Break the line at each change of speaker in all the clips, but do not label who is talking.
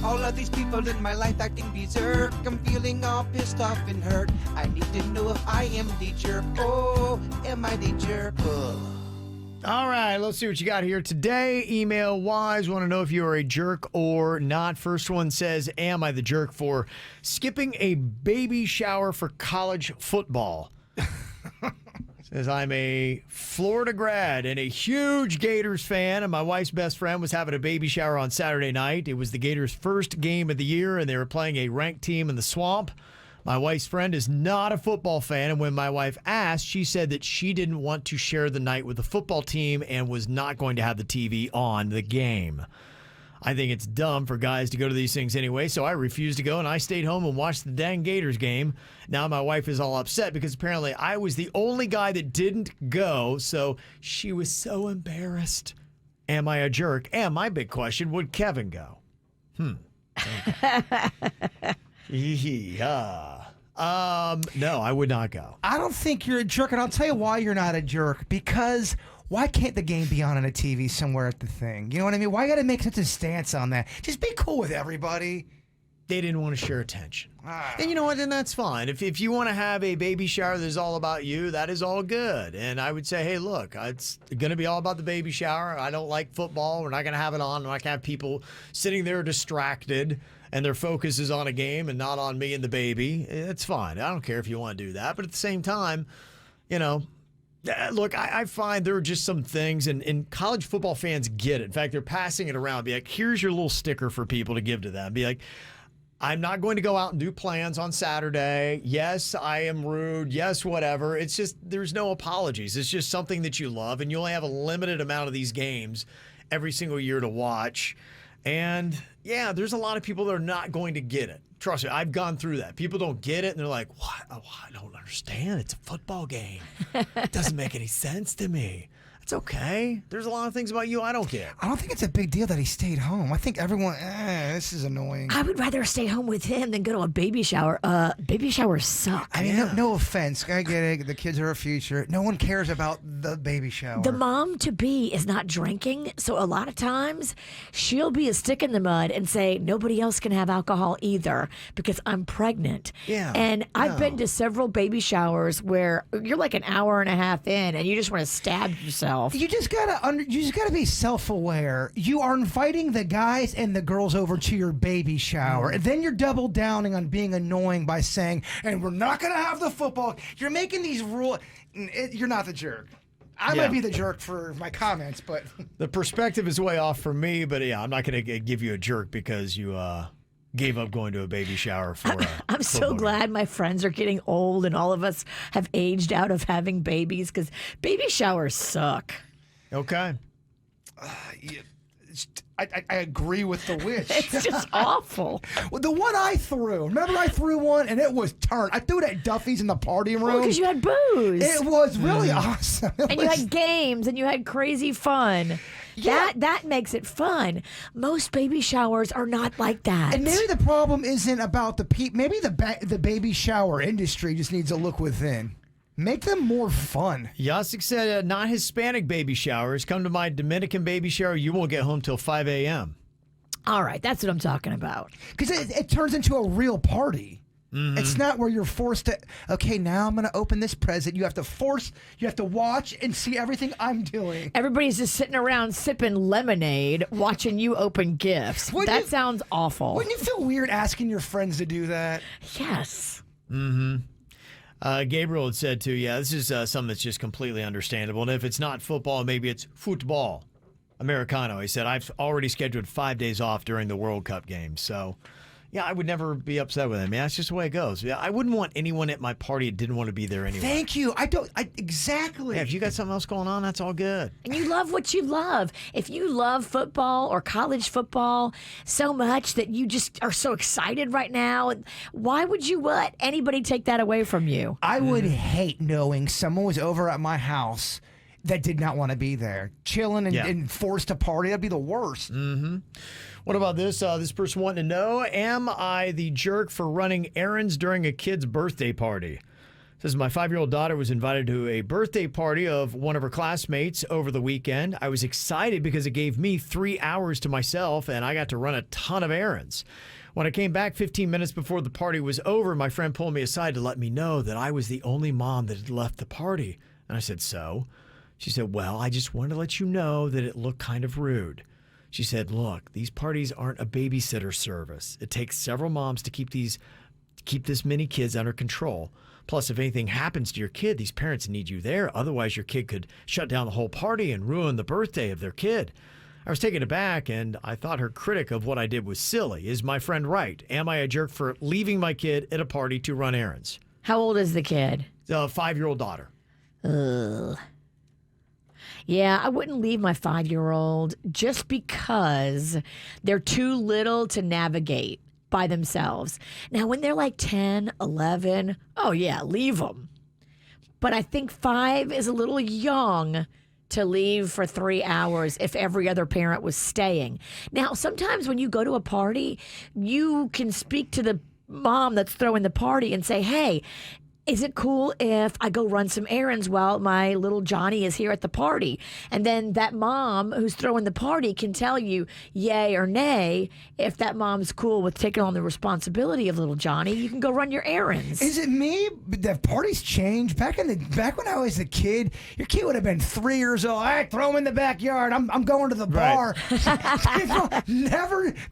All of these people in my life acting berserk. I'm feeling all pissed off and hurt. I need to know if I am the jerk. Oh, am I the jerk? Oh.
All right, let's see what you got here today. Email wise, want to know if you are a jerk or not. First one says, am I the jerk for skipping a baby shower for college football? Says, I'm a Florida grad and a huge Gators fan, and my wife's best friend was having a baby shower on Saturday night. It was the Gators' first game of the year, and they were playing a ranked team in the Swamp. My wife's friend is not a football fan, and when my wife asked, she said that she didn't want to share the night with the football team and was not going to have the TV on the game. I think it's dumb for guys to go to these things anyway, so I refused to go, and I stayed home and watched the dang Gators game. Now my wife is all upset because apparently I was the only guy that didn't go, so she was so embarrassed. Am I a jerk? And my big question, would Kevin go? No, I would not go.
I don't think you're a jerk, and I'll tell you why you're not a jerk. Because why can't the game be on a TV somewhere at the thing? You know what I mean? Why got to make such a stance on that? Just be cool with everybody.
They didn't want to share attention. And you know what? Then that's fine. If you want to have a baby shower that is all about you, that is all good. And I would say, hey, look, it's going to be all about the baby shower. I don't like football. We're not going to have it on. We're not going to have people sitting there distracted and their focus is on a game and not on me and the baby. It's fine. I don't care if you want to do that. But at the same time, you know, look, I find there are just some things, and college football fans get it. In fact, they're passing it around. Be like, here's your little sticker for people to give to them. Be like, I'm not going to go out and do plans on Saturday. Yes, I am rude. Yes, whatever. It's just, there's no apologies. It's just something that you love, and you only have a limited amount of these games every single year to watch. And yeah, there's a lot of people that are not going to get it. Trust me, I've gone through that. People don't get it, and they're like, what? Oh, I don't understand. It's a football game. It doesn't make any sense to me. It's okay. There's a lot of things about you I don't get.
I don't think it's a big deal that he stayed home. I think everyone, this is annoying.
I would rather stay home with him than go to a baby shower. Baby showers suck.
I mean, no offense. I get it. The kids are our future. No one cares about the baby shower.
The mom-to-be is not drinking, so a lot of times she'll be a stick in the mud and say, nobody else can have alcohol either because I'm pregnant.
Yeah.
And I've been to several baby showers where you're like an hour and a half in and you just want to stab yourself.
You just gotta be self-aware. You are inviting the guys and the girls over to your baby shower, and then you're double downing on being annoying by saying, "And we're not gonna have the football." You're making these rules. You're not the jerk. I might be the jerk for my comments, but
the perspective is way off for me. But yeah, I'm not going to give you a jerk because you gave up going to a baby shower for
I'm so glad my friends are getting old and all of us have aged out of having babies because baby showers suck.
Okay.
I agree with the witch.
It's just awful.
Well, the one I threw, remember I threw one and it was turned. I threw it at Duffy's in the party room.
Because you had booze.
It was really awesome.
You had games and you had crazy fun. Yeah. That makes it fun. Most baby showers are not like that.
And maybe the problem isn't about the maybe the baby shower industry just needs to look within. Make them more fun.
Yasik said, not Hispanic baby showers. Come to my Dominican baby shower. You won't get home till 5 a.m.
All right, that's what I'm talking about.
Because it turns into a real party.
Mm-hmm.
It's not where you're forced to, okay, now I'm going to open this present. You have to watch and see everything I'm doing.
Everybody's just sitting around sipping lemonade, watching you open gifts. That sounds awful.
Wouldn't you feel weird asking your friends to do that?
Yes.
Mm-hmm. Gabriel had said, too, yeah, this is something that's just completely understandable. And if it's not football, maybe it's football. Americano, he said, I've already scheduled 5 days off during the World Cup games. So, yeah, I would never be upset with him. Yeah, that's just the way it goes. Yeah, I wouldn't want anyone at my party that didn't want to be there anyway.
Thank you. Exactly.
Yeah, if you got something else going on, that's all good.
And you love what you love. If you love football or college football so much that you just are so excited right now, why would you let anybody take that away from you?
I would hate knowing someone was over at my house that did not want to be there, chilling and forced to party. That'd be the worst.
Mm-hmm. What about this? This person wanting to know, am I the jerk for running errands during a kid's birthday party? Says my 5-year-old daughter was invited to a birthday party of one of her classmates over the weekend. I was excited because it gave me 3 hours to myself and I got to run a ton of errands. When I came back 15 minutes before the party was over, my friend pulled me aside to let me know that I was the only mom that had left the party. And I said, so? She said, well, I just wanted to let you know that it looked kind of rude. She said, look, these parties aren't a babysitter service. It takes several moms to keep this many kids under control. Plus, if anything happens to your kid, these parents need you there. Otherwise, your kid could shut down the whole party and ruin the birthday of their kid. I was taken aback, and I thought her critic of what I did was silly. Is my friend right? Am I a jerk for leaving my kid at a party to run errands?
How old is the kid?
The 5-year-old daughter.
Ugh. Yeah, I wouldn't leave my 5-year-old just because they're too little to navigate by themselves. Now, when they're like 10, 11, oh yeah, leave them. But I think 5 is a little young to leave for 3 hours if every other parent was staying. Now, sometimes when you go to a party, you can speak to the mom that's throwing the party and say, hey, is it cool if I go run some errands while my little Johnny is here at the party? And then that mom who's throwing the party can tell you yay or nay. If that mom's cool with taking on the responsibility of little Johnny, you can go run your errands.
Is it me that parties changed? Back when I was a kid, your kid would have been 3 years old. All right, throw him in the backyard. I'm going to the bar.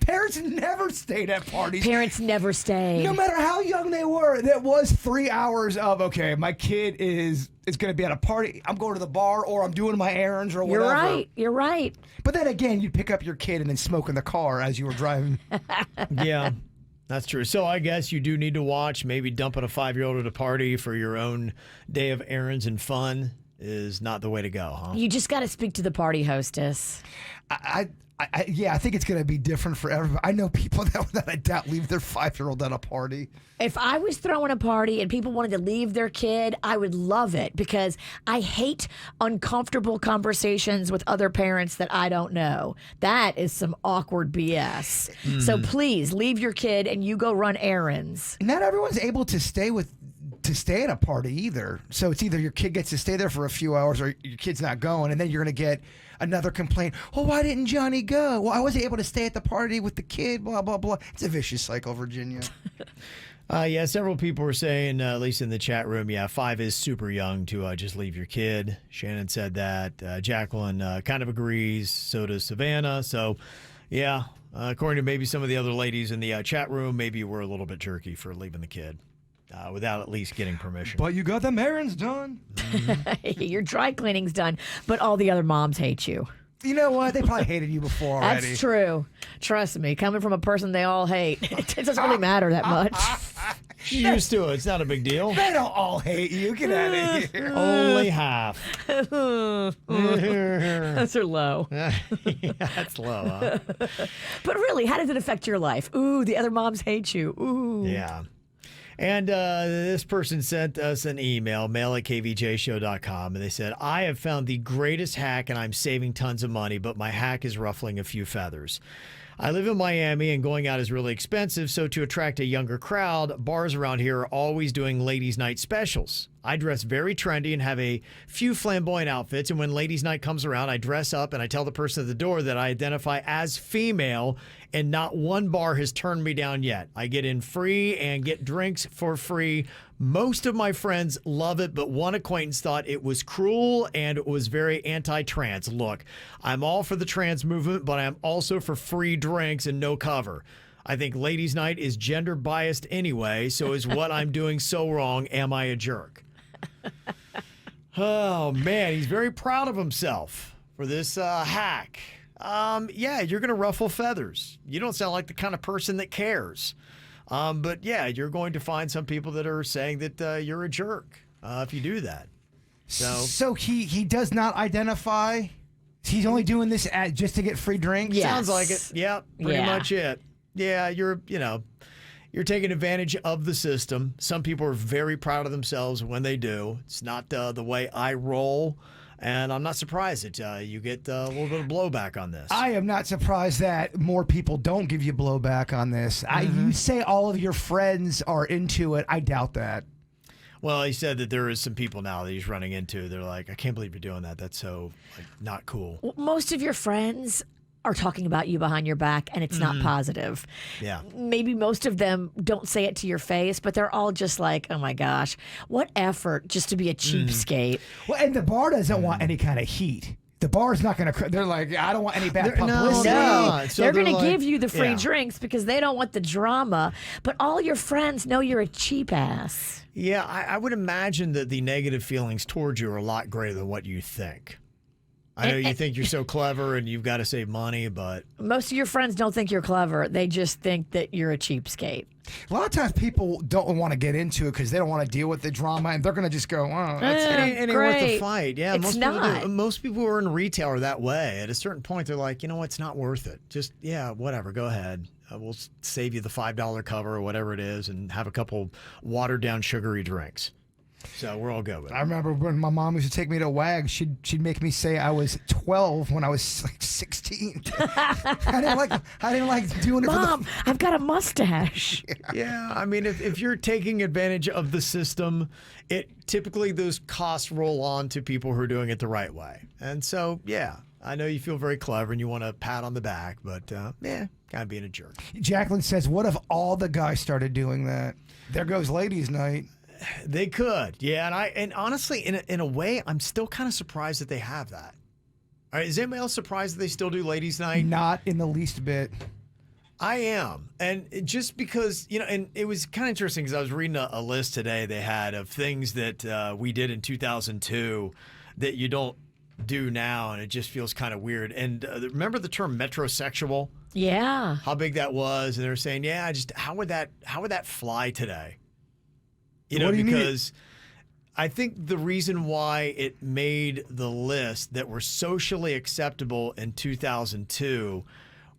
Parents never stayed at parties.
Parents never stayed.
No matter how young they were, that was 3 hours of, okay, my kid is going to be at a party. I'm going to the bar or I'm doing my errands or whatever.
You're right.
But then again, you'd pick up your kid and then smoke in the car as you were driving.
Yeah, that's true. So I guess you do need to watch. Maybe dumping a 5-year-old at a party for your own day of errands and fun is not the way to go, huh?
You just got to speak to the party hostess.
I think it's going to be different for everybody. I know people that I doubt leave their 5-year-old at a party.
If I was throwing a party and people wanted to leave their kid, I would love it because I hate uncomfortable conversations with other parents that I don't know. That is some awkward BS. So please leave your kid and you go run errands.
Not everyone's able to stay at a party either. So it's either your kid gets to stay there for a few hours or your kid's not going, and then you're going to get another complaint. Oh, why didn't Johnny go? Well, I wasn't able to stay at the party with the kid, blah, blah, blah. It's a vicious cycle, Virginia.
Yeah, several people were saying, at least in the chat room, 5 is super young to just leave your kid. Shannon said that. Jacqueline kind of agrees. So does Savannah. So, yeah, according to maybe some of the other ladies in the chat room, maybe we're a little bit jerky for leaving the kid. Without at least getting permission.
But you got them errands done.
Your dry cleaning's done, but all the other moms hate you.
You know what? They probably hated you before already.
That's true. Trust me, coming from a person they all hate, it doesn't really matter that much.
You're used to it. It's not a big deal.
They don't all hate you. Get out of here.
Only half.
Those are low.
Yeah, that's low, huh?
But really, how does it affect your life? Ooh, the other moms hate you. Ooh.
Yeah. And this person sent us an email, mail@kvjshow.com, and they said, I have found the greatest hack and I'm saving tons of money, but my hack is ruffling a few feathers. I live in Miami and going out is really expensive, so to attract a younger crowd, bars around here are always doing ladies' night specials. I dress very trendy and have a few flamboyant outfits, and when ladies' night comes around, I dress up and I tell the person at the door that I identify as female, and not one bar has turned me down yet. I get in free and get drinks for free. Most of my friends love it, but one acquaintance thought it was cruel and it was very anti-trans. Look, I'm all for the trans movement, but I'm also for free drinks and no cover. I think ladies' night is gender biased anyway, so is what I'm doing so wrong? Am I a jerk? Oh, man, he's very proud of himself for this hack. Yeah, you're going to ruffle feathers. You don't sound like the kind of person that cares. But yeah, you're going to find some people that are saying that you're a jerk if you do that.
So he does not identify. He's only doing this just to get free drinks.
Yes.
Sounds like it. Yeah, pretty much it. Yeah, you're taking advantage of the system. Some people are very proud of themselves when they do. It's not the way I roll. And I'm not surprised that you get a little bit of blowback on this.
I am not surprised that more people don't give you blowback on this. You say all of your friends are into it. I doubt that.
Well, he said that there is some people now that he's running into. They're like, I can't believe you're doing that. That's so not cool.
Well, most of your friends are talking about you behind your back, and it's not positive.
Yeah.
Maybe most of them don't say it to your face, but they're all just like, oh my gosh, what effort just to be a cheapskate.
Well, and the bar doesn't want any kind of heat. The bar's not going to. They're like, I don't want any bad publicity.
No. So
they're going to
like-
give you the free
yeah.
drinks because they don't want the drama. But all your friends know you're a cheap ass.
Yeah, I would imagine that the negative feelings towards you are a lot greater than what you think. I know you think you're so clever and you've got to save money, but
Most of your friends don't think you're clever. They just think that you're a cheapskate.
A lot of times people don't want to get into it because they don't want to deal with the drama, and they're going to just go, oh, that's
it ain't worth the
great.
fight. Yeah,
It's not.
Most people who are in retail are that way. At a certain point, they're like, you know what, it's not worth it. Just, yeah, whatever, go ahead. We'll save you the $5 cover or whatever it is and have a couple watered down sugary drinks. So we're all good with it.
I remember when my mom used to take me to WAG, she'd make me say I was 12 when I was like 16. I didn't like doing it
Mom,
for
I've got a mustache.
Yeah, I mean, if you're taking advantage of the system, typically those costs roll on to people who are doing it the right way. And so, yeah, I know you feel very clever and you want a pat on the back, but kind of being a jerk.
Jacqueline says, what if all the guys started doing that? There goes ladies' night.
They could, yeah, and honestly, in a way, I'm still kind of surprised that they have that. All right, is anybody else surprised that they still do ladies' night?
Not in the least bit.
I am, and just because and it was kind of interesting because I was reading a list today they had of things that we did in 2002 that you don't do now, and it just feels kind of weird. And remember the term metrosexual?
Yeah.
How big that was, and they were saying, yeah, just how would that fly today?
What do you mean?
Because I think the reason why it made the list that were socially acceptable in 2002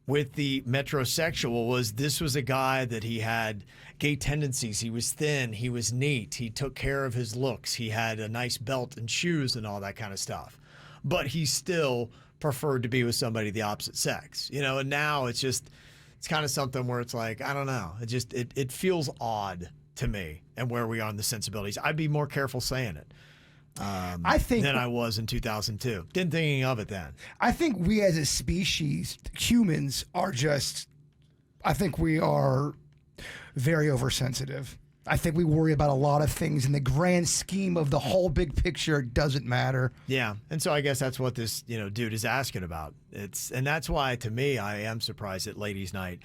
with the metrosexual was this was a guy that he had gay tendencies. He was thin. He was neat. He took care of his looks. He had a nice belt and shoes and all that kind of stuff. But he still preferred to be with somebody of the opposite sex. And now it's kind of something where it's like, I don't know. It feels odd to me and where we are in the sensibilities. I'd be more careful saying it
I think
than I was in 2002. Didn't think of it then.
I think we as a species, humans, I think we are very oversensitive. I think we worry about a lot of things in the grand scheme of the whole big picture. It doesn't matter.
Yeah, and so I guess that's what this dude is asking about. And that's why to me I am surprised that ladies' night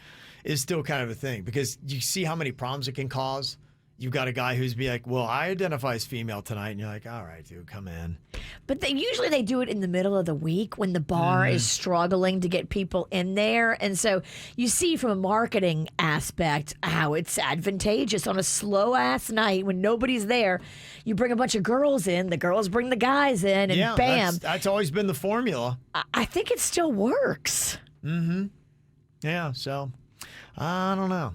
is still kind of a thing because you see how many problems it can cause. You've got a guy who's be like, well, I identify as female tonight. And you're like, all right, dude, come in.
But they do it in the middle of the week when the bar is struggling to get people in there. And so you see from a marketing aspect how it's advantageous on a slow-ass night when nobody's there. You bring a bunch of girls in, the girls bring the guys in, and
Yeah,
bam.
that's always been the formula.
I think it still works.
Yeah, so I don't know.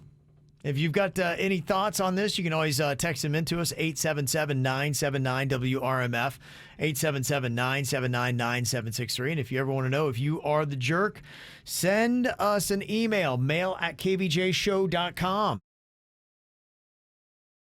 If you've got any thoughts on this, you can always text them into us, 877-979-WRMF, 877-979-9763. And if you ever want to know if you are the jerk, send us an email, mail@kvjshow.com.